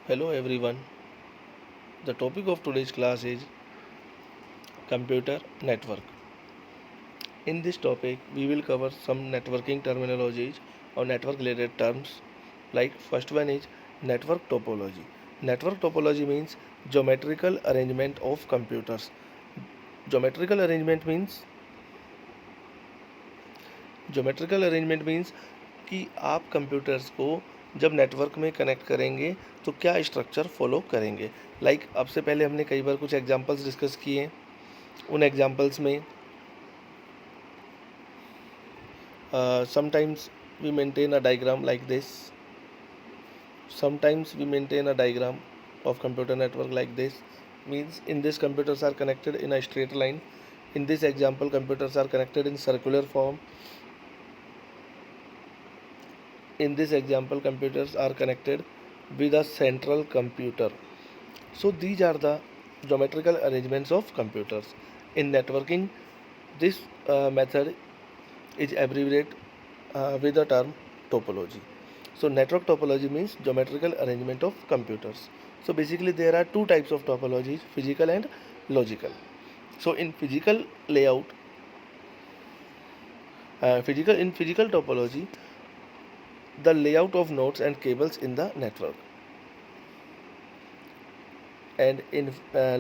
Hello everyone. The topic of today's class is computer network. In this topic, we will cover some networking terminologies or network related terms. Like first one is network topology. Network topology means geometrical arrangement of computers. Geometrical arrangement means geometrical arrangement means कि आप computers को जब network में connect करेंगे तो क्या structure follow करेंगे। Like अब से पहले हमने कई बार कुछ एग्जांपल्स डिस्कस किए हैं। उन एग्जांपल्स में sometimes we maintain a diagram like this, sometimes we maintain a diagram of computer network like this. Means in this computers are connected in a straight line. In this example computers are connected in circular form. In this example computers are connected with a central computer. So these are the geometrical arrangements of computers. In networking, this method is abbreviated with the term topology. So network topology means geometrical arrangement of computers. So basically there are two types of topologies, physical and logical. So in physical layout, physical topology, the layout of nodes and cables in the network. And in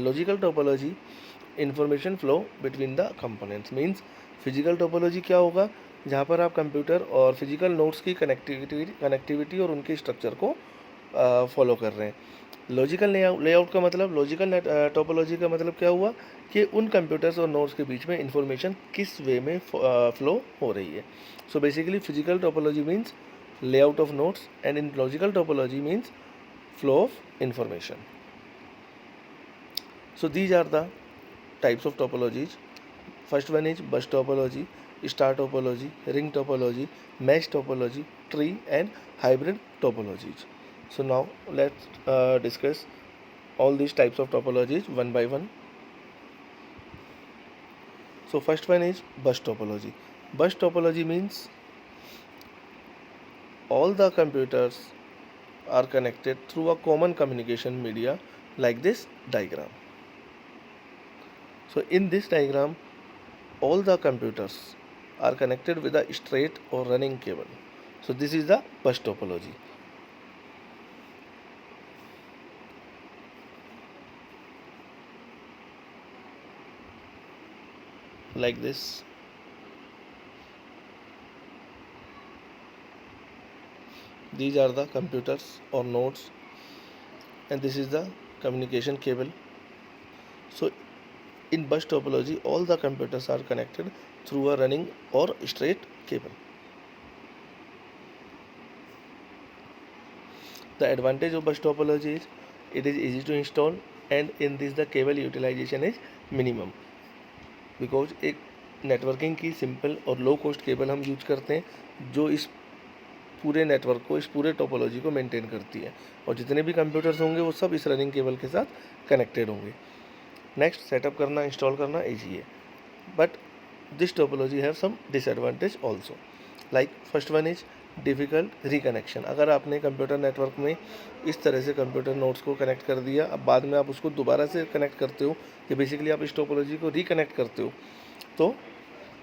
logical topology, information flow between the components. Means physical topology क्या होगा, जहाँ पर आप computer और physical nodes की connectivity और उनके structure को फॉलो कर रहे हैं। लॉजिकल लेआउट का मतलब, लॉजिकल टोपोलॉजी का मतलब क्या हुआ कि उन कंप्यूटर्स और नोड्स के बीच में इंफॉर्मेशन किस वे में फ्लो हो रही है। So basically physical topology means layout of nodes and in logical topology means flow of information. So these are the types of topologies. First one is bus topology, star topology, ring topology, mesh topology, tree and hybrid topologies. So now let's discuss all these types of topologies one by one. So first one is bus topology. Bus topology means all the computers are connected through a common communication media like this diagram. So in this diagram, all the computers are connected with a straight or running cable. So this is the bus topology. Like this. These are the computers or nodes, and this is the communication cable. So in bus topology, all the computers are connected through a running or straight cable. The advantage of bus topology is it is easy to install, and in this the cable utilization is minimum, because एक networking की simple और low cost cable हम use करते हैं जो इस पूरे network को, इस पूरे टोपोलॉजी को मेंटेन करती है, और जितने भी कंप्यूटर्स होंगे वो सब इस रनिंग केबल के साथ कनेक्टेड होंगे. नेक्स्ट, सेटअप करना, इंस्टॉल करना ईजी है, but this topology have some disadvantage also. Like first one is difficult reconnection. अगर आपने कंप्यूटर नेटवर्क में इस तरह से कंप्यूटर नोड्स को कनेक्ट कर दिया, अब बाद में आप उसको दोबारा से कनेक्ट करते हो, कि बेसिकली आप इस टोपोलॉजी को रिकनेक्ट करते हो, तो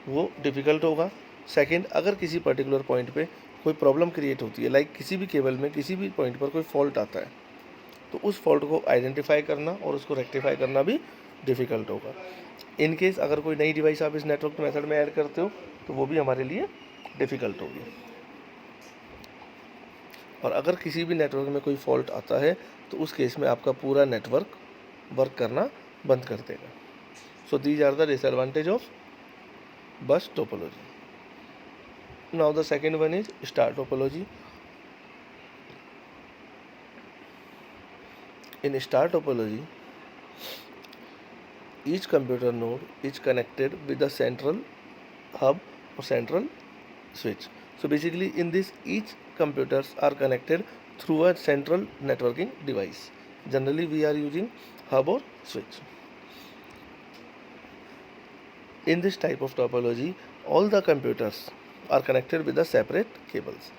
वो डिफ़िकल्ट होगा. सेकंड, अगर किसी पर्टिकुलर पॉइंट पे कोई प्रॉब्लम क्रिएट होती है, लाइक किसी भी केबल में किसी भी पॉइंट पर कोई फॉल्ट आता है, तो उस फॉल्ट को आइडेंटिफाई करना और उसको रेक्टिफाई करना भी डिफ़िकल्ट होगा. इन केस अगर कोई नई डिवाइस आप इस नेटवर्क मेथड में ऐड करते हो, तो वो भी हमारे लिए डिफ़िकल्ट होगी. और अगर किसी भी नेटवर्क में कोई फॉल्ट आता है, तो उस केस में आपका पूरा नेटवर्क वर्क करना बंद कर देगा. So these are the disadvantage of bus topology. Now the second one is star topology. In star topology, each computer node is connected with a central hub or central switch. So basically in this, each computers are connected through a central networking device. Generally we are using hub or switch. In this type of topology, all the computers are connected with the separate cables.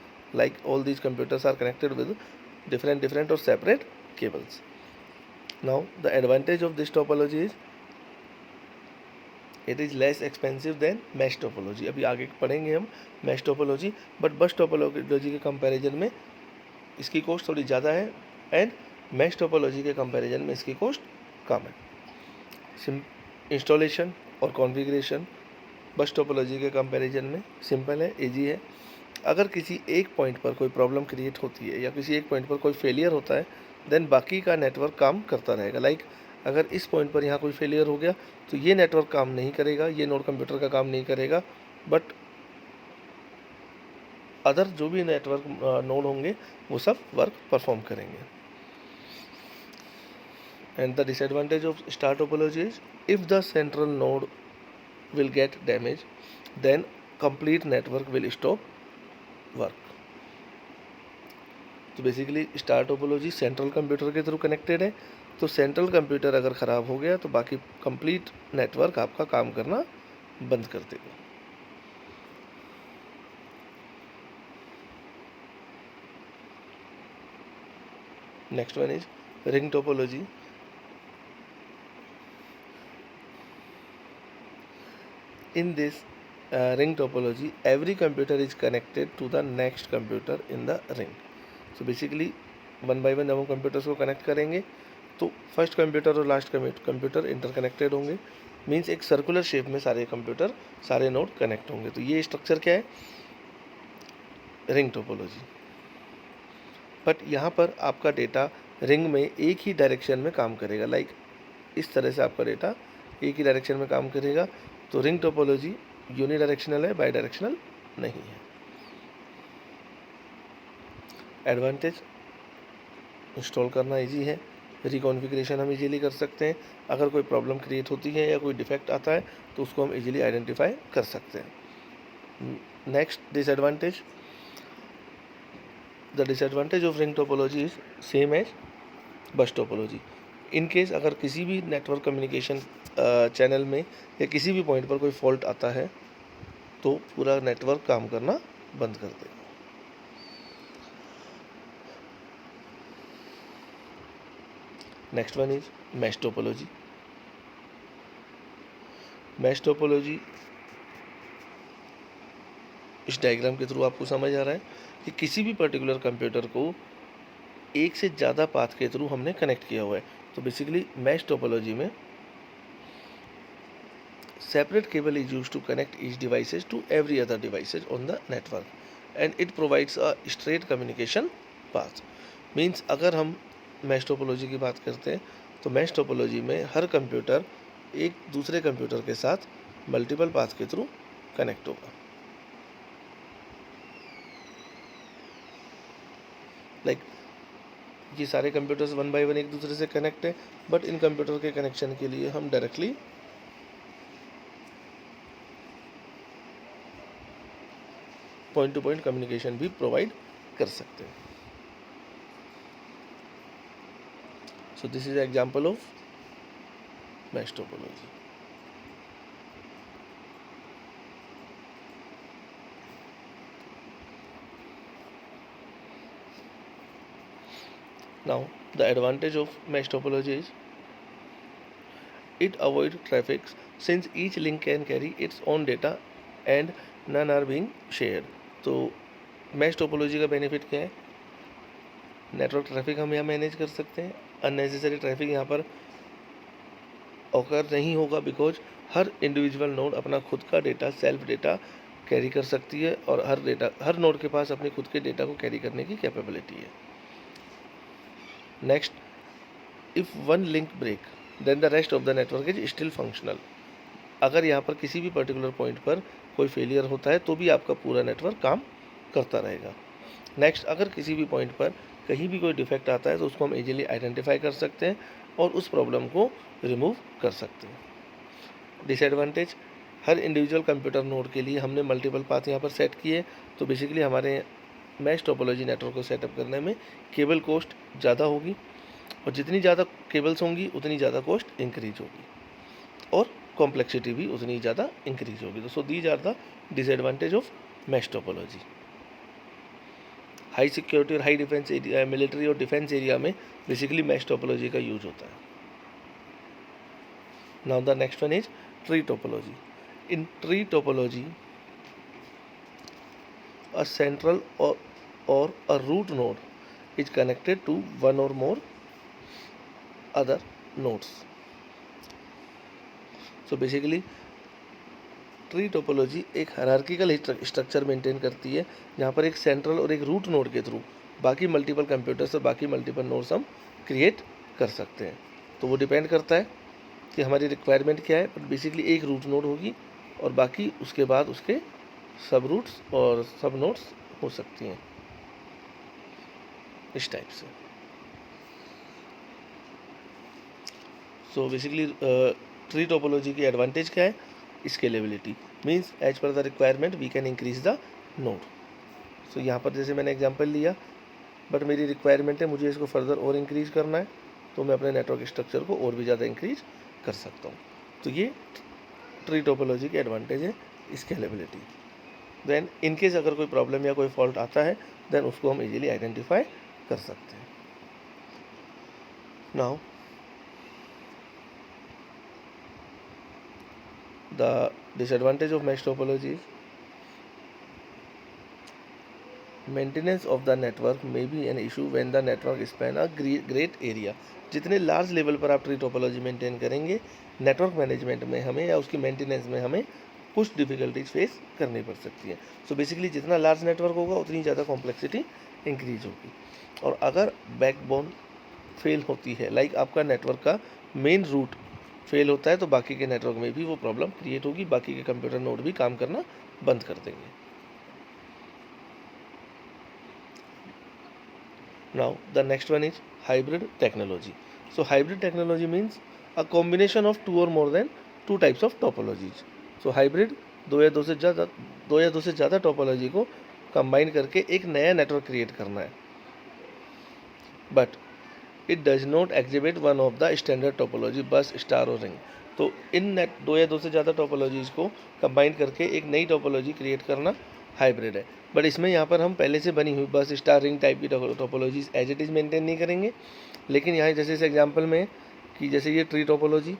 Like all these computers are connected with different or separate cables. Now the advantage of this topology is it is less expensive than mesh topology. अभी आगे पढ़ेंगे हम mesh topology, but bus topology के comparison में इसकी cost थोड़ी ज़्यादा है एंड mesh topology के कंपैरिजन में इसकी कॉस्ट कम है. इंस्टॉलेशन और कॉन्फ़िगरेशन बस टोपोलॉजी के कंपैरिजन में सिंपल है, इजी है. अगर किसी एक पॉइंट पर कोई प्रॉब्लम क्रिएट होती है या किसी एक पॉइंट पर कोई फेलियर होता है, देन बाकी का नेटवर्क काम करता रहेगा. लाइक अगर इस पॉइंट पर यहाँ कोई फेलियर हो गया तो ये नेटवर्क काम नहीं करेगा, ये नोड कंप्यूटर का काम नहीं करेगा, बट अदर जो भी नेटवर्क नोड होंगे वो सब वर्क परफॉर्म करेंगे. And the disadvantage of star topology is if the central node will get damaged, then complete network will stop work. तो basically star topology central computer के through connected है, तो central computer अगर ख़राब हो गया तो बाकी कंप्लीट नेटवर्क आपका काम करना बंद कर देगा. Next one is ring topology. In this ring topology, every computer is connected to the next computer in the ring. So basically one by one जब हम कंप्यूटर्स को कनेक्ट करेंगे तो फर्स्ट कंप्यूटर और लास्ट कंप्यूटर इंटरकनेक्टेड होंगे. Means एक circular shape में सारे कंप्यूटर सारे नोड कनेक्ट होंगे. तो ये स्ट्रक्चर क्या है, रिंग टोपोलॉजी. बट यहाँ पर आपका डेटा रिंग में एक ही डायरेक्शन में काम करेगा. लाइक इस तरह से आपका डेटा एक ही डायरेक्शन में काम करेगा. तो रिंग टोपोलॉजी यूनी डायरेक्शनल है, बाई डायरेक्शनल नहीं है. एडवांटेज, इंस्टॉल करना इजी है, रिकॉन्फ़िगरेशन हम इजीली कर सकते हैं. अगर कोई प्रॉब्लम क्रिएट होती है या कोई डिफेक्ट आता है तो उसको हम इजीली आइडेंटिफाई कर सकते हैं. Next disadvantage, the disadvantage of ring topology is same as bus topology. In case अगर किसी भी नेटवर्क कम्युनिकेशन चैनल में या किसी भी पॉइंट पर कोई फॉल्ट आता है तो पूरा नेटवर्क काम करना बंद कर देगा. Next one is mesh topology. Mesh topology इस डायग्राम के थ्रू आपको समझ आ रहा है कि किसी भी पर्टिकुलर कंप्यूटर को एक से ज़्यादा पाथ के थ्रू हमने कनेक्ट किया हुआ है. तो बेसिकली मैश टोपोलॉजी में separate cable is used to connect each devices to every other devices on the network and it provides a straight communication path. Means अगर हम मैश टोपोलॉजी की बात करते हैं तो मैश टोपोलॉजी में हर कंप्यूटर एक दूसरे कंप्यूटर के साथ मल्टीपल पाथ के थ्रू कनेक्ट होगा. लाइक ये सारे कंप्यूटर्स वन बाय वन एक दूसरे से कनेक्ट है, बट इन कंप्यूटर के कनेक्शन के लिए हम directly point two point communication भी प्रोवाइड कर सकते हैं. So this is example of mesh topology. Now the advantage of mesh topology is it avoids traffic since each link can carry its own data and none are being shared. तो mash topology का benefit क्या है, network traffic हम यहाँ manage कर सकते हैं. Unnecessary traffic यहाँ पर ऑकर नहीं होगा बिकॉज हर इंडिविजुअल नोड अपना खुद का डेटा सेल्फ डेटा कैरी कर सकती है और हर नोड के पास अपने खुद के डेटा को कैरी करने की कैपेबिलिटी है. Next, if one link break then the rest of the network is still functional. अगर यहाँ पर किसी भी पर्टिकुलर पॉइंट पर कोई फेलियर होता है तो भी आपका पूरा नेटवर्क काम करता रहेगा. नेक्स्ट, अगर किसी भी पॉइंट पर कहीं भी कोई डिफेक्ट आता है तो उसको हम इजीली आइडेंटिफाई कर सकते हैं और उस प्रॉब्लम को रिमूव कर सकते हैं. डिसएडवांटेज, हर इंडिविजुअल कंप्यूटर नोड के लिए हमने मल्टीपल पाथ यहाँ पर सेट किए, तो बेसिकली हमारे मैश टोपोलॉजी नेटवर्क को सेटअप करने में केबल कॉस्ट ज़्यादा होगी और जितनी ज़्यादा केबल्स होंगी उतनी ज़्यादा कॉस्ट इंक्रीज होगी और कॉम्प्लेक्सिटी भी उतनी ज़्यादा इंक्रीज होगी. तो so these are the disadvantage of mesh topology. High security और हाई डिफेंस एरिया, मिलिट्री और डिफेंस एरिया में बेसिकली मैश टोपोलॉजी का यूज होता है. Now the next one is tree topology. In tree topology a central or a root node is connected to one or more other nodes. So basically tree topology एक hierarchical structure maintain करती है जहाँ पर एक central और एक root node के through बाकी मल्टीपल कंप्यूटर्स और बाकी मल्टीपल नोड्स हम क्रिएट कर सकते हैं. तो वो डिपेंड करता है कि हमारी रिक्वायरमेंट क्या है, बट बेसिकली एक रूट नोड होगी और बाकी उसके बाद उसके सब रूट्स और सब नोड्स हो सकती हैं इस टाइप से. सो बेसिकली ट्री टोपोलॉजी की एडवांटेज क्या है? Scalability means as per the requirement we can increase the node. So यहाँ पर जैसे मैंने एग्जांपल लिया, बट मेरी रिक्वायरमेंट है मुझे इसको फर्दर और इंक्रीज करना है, तो मैं अपने नेटवर्क स्ट्रक्चर को और भी ज़्यादा इंक्रीज कर सकता हूँ. तो ये ट्री टोपोलॉजी की एडवांटेज है, स्केलेबिलिटी. देन इनकेस अगर कोई प्रॉब्लम या कोई फॉल्ट आता है देन उसको हम इजीली आइडेंटिफाई कर सकते हैं. Now the disadvantage of mesh topology is maintenance of the network may be an issue when the network span a great area. जितने लार्ज लेवल पर आप ट्री टोपोलॉजी मेंटेन करेंगे, नेटवर्क मैनेजमेंट में हमें या उसकी मेंटेनेंस में हमें कुछ डिफ़िकल्टीज फेस करनी पड़ सकती है. सो बेसिकली जितना लार्ज नेटवर्क होगा उतनी ज़्यादा कॉम्प्लेक्सिटी इंक्रीज होगी. और अगर बैकबोन फेल होती है, लाइक आपका नेटवर्क का मेन रूट फेल होता है, तो बाकी के नेटवर्क में भी वो प्रॉब्लम क्रिएट होगी, बाकी के कंप्यूटर नोड भी काम करना बंद कर देंगे. Now the next one is hybrid technology. So hybrid technology means a combination of two or more than two types of topologies. So hybrid दो या दो से ज़्यादा टोपोलॉजी को कंबाइन करके एक नया नेटवर्क क्रिएट करना है, but it does not exhibit one of the standard topology, बस, स्टार और रिंग. तो इन दो या दो से ज़्यादा टोपोलॉजीज़ को कंबाइन करके एक नई टोपोलॉजी क्रिएट करना हाइब्रिड है. बट इसमें यहाँ पर हम पहले से बनी हुई बस, स्टार, रिंग टाइप की topologies as it is maintain नहीं करेंगे. लेकिन यहाँ जैसे इस एग्जाम्पल में कि जैसे ये ट्री टोपोलॉजी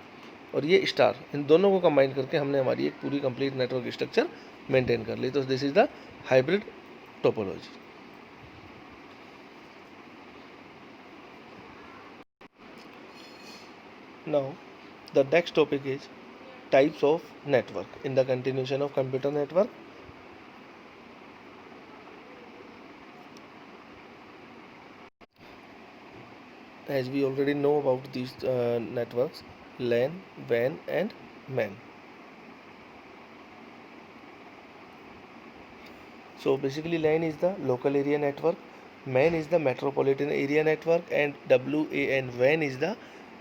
और ये स्टार, इन दोनों को कंबाइन करके हमने हमारी एक पूरी कंप्लीट नेटवर्क स्ट्रक्चर मेंटेन कर ली. तो this is the hybrid topology. Now the next topic is types of network in the continuation of computer network. As we already know about these networks, LAN, WAN and MAN. So basically LAN is the local area network, MAN is the metropolitan area network and WAN WAN is the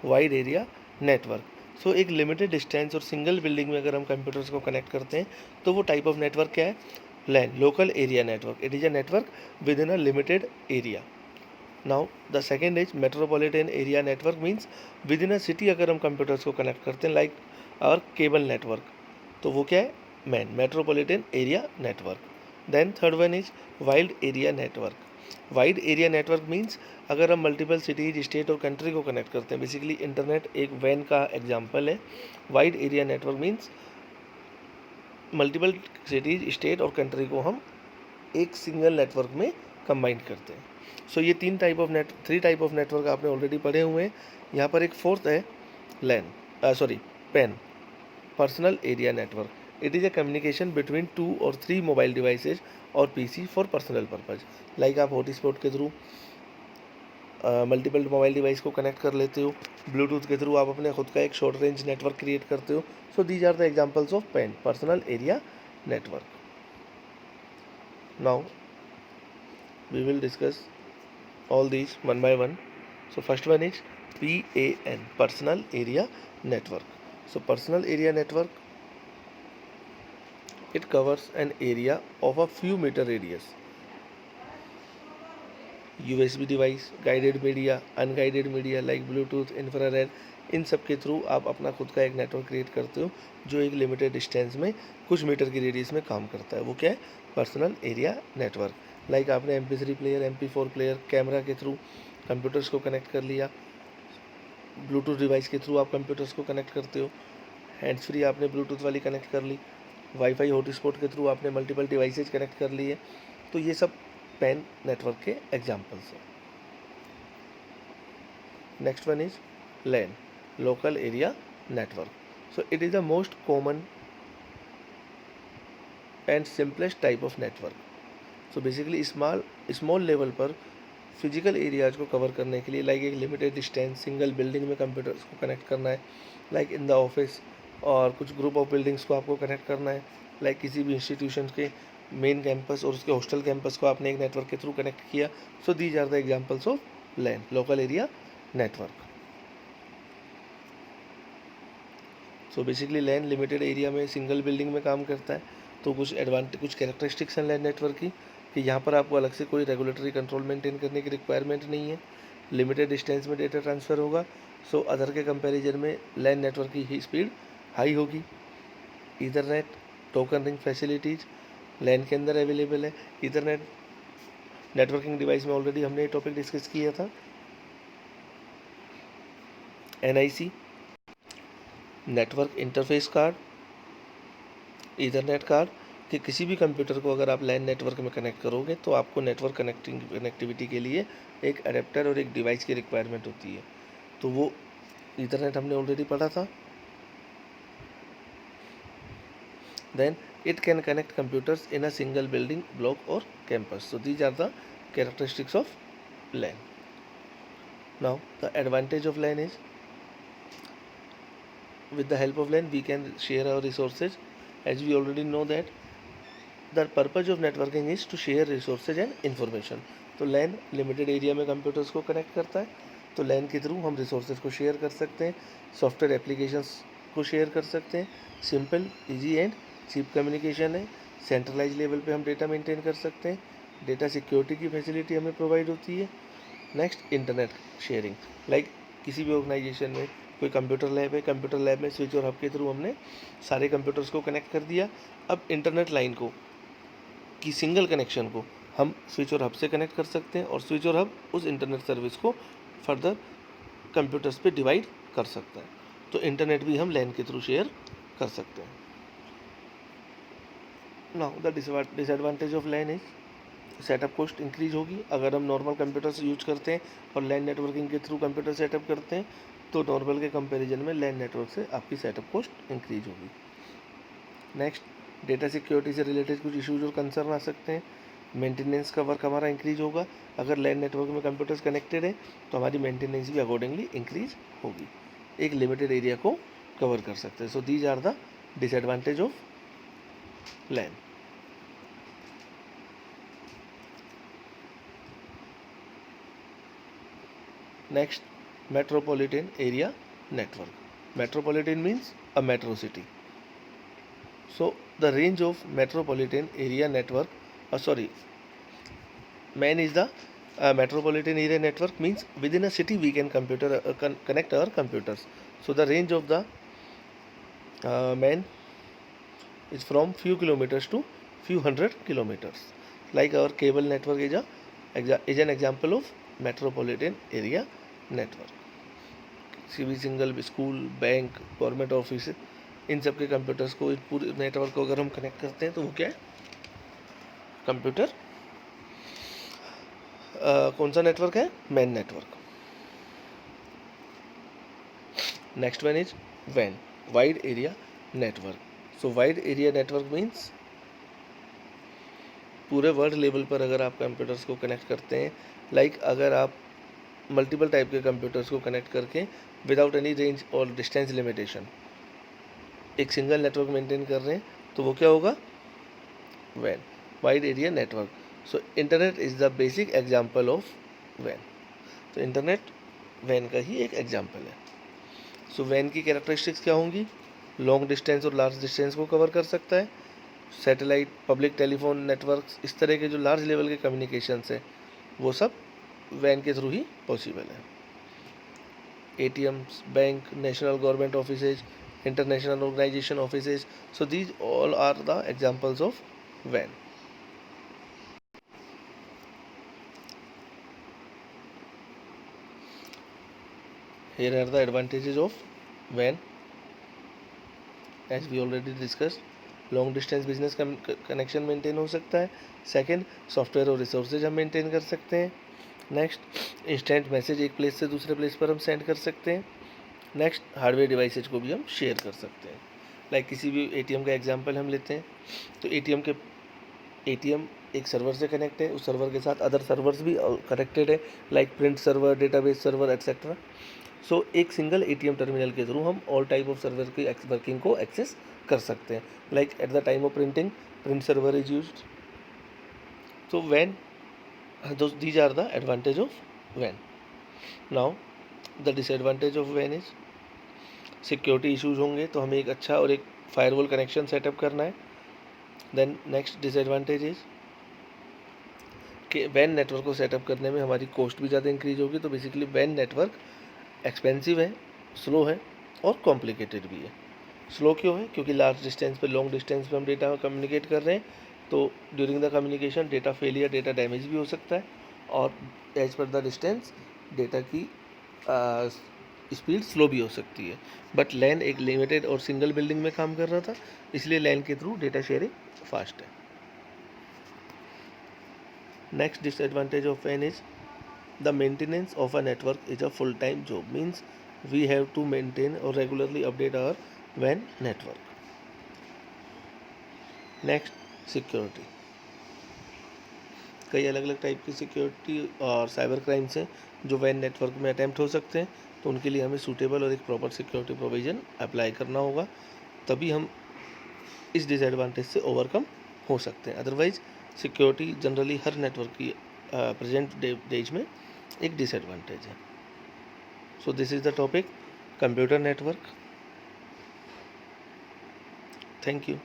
wide area network. So एक limited distance और single building में अगर हम computers को connect करते हैं तो वो टाइप ऑफ नेटवर्क क्या है? LAN, local area network. It is a network with in a limited area. Now the second is metropolitan area network, means with in a city अगर हम कंप्यूटर्स को कनेक्ट करते हैं, लाइक आवर केबल नेटवर्क, तो वो क्या है? MAN, metropolitan area network. Then third one is wide area network. Wide area network means अगर हम मल्टीपल सिटीज, स्टेट और कंट्री को कनेक्ट करते हैं, बेसिकली इंटरनेट एक वैन का एग्जाम्पल है. Wide area network means multiple cities, state और कंट्री को हम एक सिंगल नेटवर्क में कंबाइन करते हैं. सो ये थ्री टाइप ऑफ नेटवर्क आपने ऑलरेडी पढ़े हुए हैं. यहाँ पर एक फोर्थ है LAN, PAN, personal area network. It is a communication between 2 और 3 मोबाइल डिवाइसेज और PC for personal purpose. Like आप हॉटस्पॉट के थ्रू मल्टीपल मोबाइल डिवाइस को कनेक्ट कर लेते हो, ब्लूटूथ के थ्रू आप अपने खुद का एक शॉर्ट रेंज नेटवर्क क्रिएट करते हो. So these are the examples of PAN, personal area network. Now we will discuss all these one by one. So first one is PAN, personal area network. So personal area network, it covers an area of a few meter radius. USB device, guided media, unguided media like Bluetooth, infrared, इन सब के through आप अपना खुद का एक network create करते हो जो एक लिमिटेड डिस्टेंस में कुछ मीटर की रेडियस में काम करता है. वो क्या है? Personal area network. लाइक आपने MP3 player, MP4 player, camera के थ्रू कंप्यूटर्स को कनेक्ट कर लिया, ब्लूटूथ डिवाइस के थ्रू आप कंप्यूटर्स को कनेक्ट करते हो, हैंड्स फ्री आपने ब्लूटूथ वाली कनेक्ट कर ली, वाईफाई हॉटस्पॉट के थ्रू आपने मल्टीपल डिवाइसेज कनेक्ट कर लिए। तो ये सब पैन नेटवर्क के एग्जांपल्स हैं। Next one is LAN, local area network. So it is the most common and simplest type of network. So basically small level पर फिजिकल एरियाज को कवर करने के लिए, लाइक एक लिमिटेड डिस्टेंस सिंगल बिल्डिंग में computers को connect करना है, लाइक इन द ऑफिस, और कुछ ग्रुप ऑफ बिल्डिंग्स को आपको कनेक्ट करना है, लाइक किसी भी इंस्टीट्यूशन के मेन कैंपस और उसके हॉस्टल कैंपस को आपने एक नेटवर्क के थ्रू कनेक्ट किया. So these are the examples of LAN, local area network. So basically LAN limited area में सिंगल बिल्डिंग में काम करता है. तो कुछ कैरेक्टरिस्टिक्स हैं LAN नेटवर्क की, कि यहाँ पर आपको अलग से कोई रेगुलेटरी कंट्रोल मेंटेन करने की रिक्वायरमेंट नहीं है, लिमिटेड डिस्टेंस में डेटा ट्रांसफ़र होगा. सो अदर के कंपैरिजन में LAN नेटवर्क की ही स्पीड हाई होगी. Ethernet token ring facilities LAN के अंदर अवेलेबल है. ईथरनेट नेटवर्किंग डिवाइस में ऑलरेडी हमने ये टॉपिक डिस्कस किया था. NIC network interface card, Ethernet card, कि किसी भी कंप्यूटर को अगर आप LAN नेटवर्क में कनेक्ट करोगे तो आपको नेटवर्क कनेक्टिविटी के लिए एक अडेप्टर और एक डिवाइस की रिक्वायरमेंट होती है. तो वो ईथरनेट हमने ऑलरेडी पढ़ा था. Then it can connect computers in a single building, block or campus. So these are the characteristics of LAN. Now the advantage of LAN is, with the help of LAN we can share our resources. As we already know that the purpose of networking is to share resources and information. तो LAN limited area में computers को connect करता है. तो LAN के through हम resources को share कर सकते हैं, सॉफ्टवेयर एप्लीकेशंस को शेयर कर सकते हैं. Simple, easy and cheap communication है. सेंट्रलाइज लेवल पे हम डेटा मेंटेन कर सकते हैं. डेटा सिक्योरिटी की फैसिलिटी हमें प्रोवाइड होती है. नेक्स्ट, इंटरनेट शेयरिंग, लाइक किसी भी ऑर्गेनाइजेशन में कोई कंप्यूटर लैब है, कंप्यूटर लैब में स्विच और हब के थ्रू हमने सारे कंप्यूटर्स को कनेक्ट कर दिया. अब इंटरनेट लाइन को की सिंगल कनेक्शन को हम स्विच और हब से कनेक्ट कर सकते हैं, और स्विच और हब उस इंटरनेट सर्विस को फर्दर कंप्यूटर्स पे डिवाइड कर सकते हैं. तो इंटरनेट भी हम LAN के थ्रू शेयर कर सकते हैं. Now the disadvantage of LAN is, setup cost increase होगी. अगर हम नॉर्मल कंप्यूटर्स यूज करते हैं और LAN नेटवर्किंग के थ्रू कंप्यूटर सेटअप करते हैं तो नॉर्मल के कंपैरिजन में LAN नेटवर्क से आपकी सेटअप कॉस्ट इंक्रीज होगी. नेक्स्ट, डेटा सिक्योरिटी से रिलेटेड कुछ इश्यूज और कंसर्न आ सकते हैं. मेंटेनेंस का वर्क हमारा इंक्रीज होगा. अगर LAN नेटवर्क में कंप्यूटर्स कनेक्टेड है तो हमारी मेंटेनेंस भी अकॉर्डिंगली इंक्रीज होगी. एक लिमिटेड एरिया को कवर कर सकते हैं. So these are the disadvantage of LAN. Next, metropolitan area network. Metropolitan means a metro city. So the range of metropolitan area network, MAN is the metropolitan area network, means within a city we can connect our computers. So the range of the MAN is from few kilometers to few hundred kilometers. Like our cable network is an example of metropolitan area network. किसी भी single school, bank, government office, इन सब के computers को, इस पूरे network को अगर हम कनेक्ट करते हैं तो वो क्या है, कंप्यूटर. कौन सा नेटवर्क है, man network. Next one is WAN, wide area network. So wide area network means पूरे वर्ल्ड लेवल पर अगर आप कंप्यूटर्स को कनेक्ट करते हैं, लाइक अगर आप मल्टीपल टाइप के कंप्यूटर्स को कनेक्ट करके विदाउट एनी रेंज और डिस्टेंस लिमिटेशन एक सिंगल नेटवर्क मेंटेन कर रहे हैं तो वो क्या होगा, WAN, wide area network. So internet is the basic example of WAN. तो इंटरनेट WAN का ही एक एग्जांपल है. सो WAN की कैरेक्टरिस्टिक्स क्या होंगी, लॉन्ग डिस्टेंस और लार्ज डिस्टेंस को कवर कर सकता है. सैटेलाइट, पब्लिक टेलीफोन नेटवर्क्स, इस तरह के जो लार्ज लेवल के कम्युनिकेशंस है वो सब WAN के थ्रू ही पॉसिबल है. ATMs, bank, national government offices, international organization offices, so these all are the examples of WAN. here are the advantages of WAN. As we already discussed, long distance business connection maintain हो सकता है. Second, software और resources हम maintain कर सकते हैं. Next, instant message एक place से दूसरे प्लेस पर हम सेंड कर सकते हैं. नेक्स्ट, हार्डवेयर डिवाइसेज को भी हम शेयर कर सकते हैं. लाइक किसी भी एटीएम का एग्जांपल हम लेते हैं, तो एटीएम एक सर्वर से कनेक्ट है, उस सर्वर के साथ अदर सर्वर्स भी कनेक्टेड है, like print server, database server etcetera. So एक सिंगल एटीएम टर्मिनल के थ्रू हम ऑल टाइप ऑफ सर्वर की वर्किंग को एक्सेस कर सकते हैं. Like at the time of printing, print server is used. So when these are the advantage of WAN. Now the disadvantage of WAN is security issues होंगे, तो हमें एक अच्छा और एक फायरवॉल कनेक्शन सेटअप करना है. देन नेक्स्ट डिसएडवांटेज इज कि WAN नेटवर्क को सेटअप करने में हमारी कॉस्ट भी ज़्यादा इंक्रीज होगी. तो बेसिकली WAN नेटवर्क एक्सपेंसिव है, स्लो है और कॉम्प्लिकेटेड भी है. स्लो क्यों है? क्योंकि लार्ज डिस्टेंस पे, लॉन्ग डिस्टेंस पे हम डेटा कम्युनिकेट कर रहे हैं, तो during the communication data failure, data damage भी हो सकता है, और as per the distance data की स्पीड स्लो भी हो सकती है. बट लैन एक लिमिटेड और सिंगल बिल्डिंग में काम कर रहा था, इसलिए लैन के थ्रू डेटा शेयरिंग फास्ट है. Next disadvantage of WAN is the maintenance of a network is a full time job. Means we have to maintain और regularly update our WAN network. Next, security. कई अलग अलग type की security और cyber crimes हैं जो WAN network में attempt हो सकते हैं, तो उनके लिए हमें सूटेबल और एक प्रॉपर सिक्योरिटी प्रोविज़न अप्लाई करना होगा, तभी हम इस डिसएडवांटेज से ओवरकम हो सकते हैं. अदरवाइज सिक्योरिटी जनरली हर नेटवर्क की प्रेजेंट डेज में एक डिसएडवांटेज है. So this is the topic computer network. Thank you.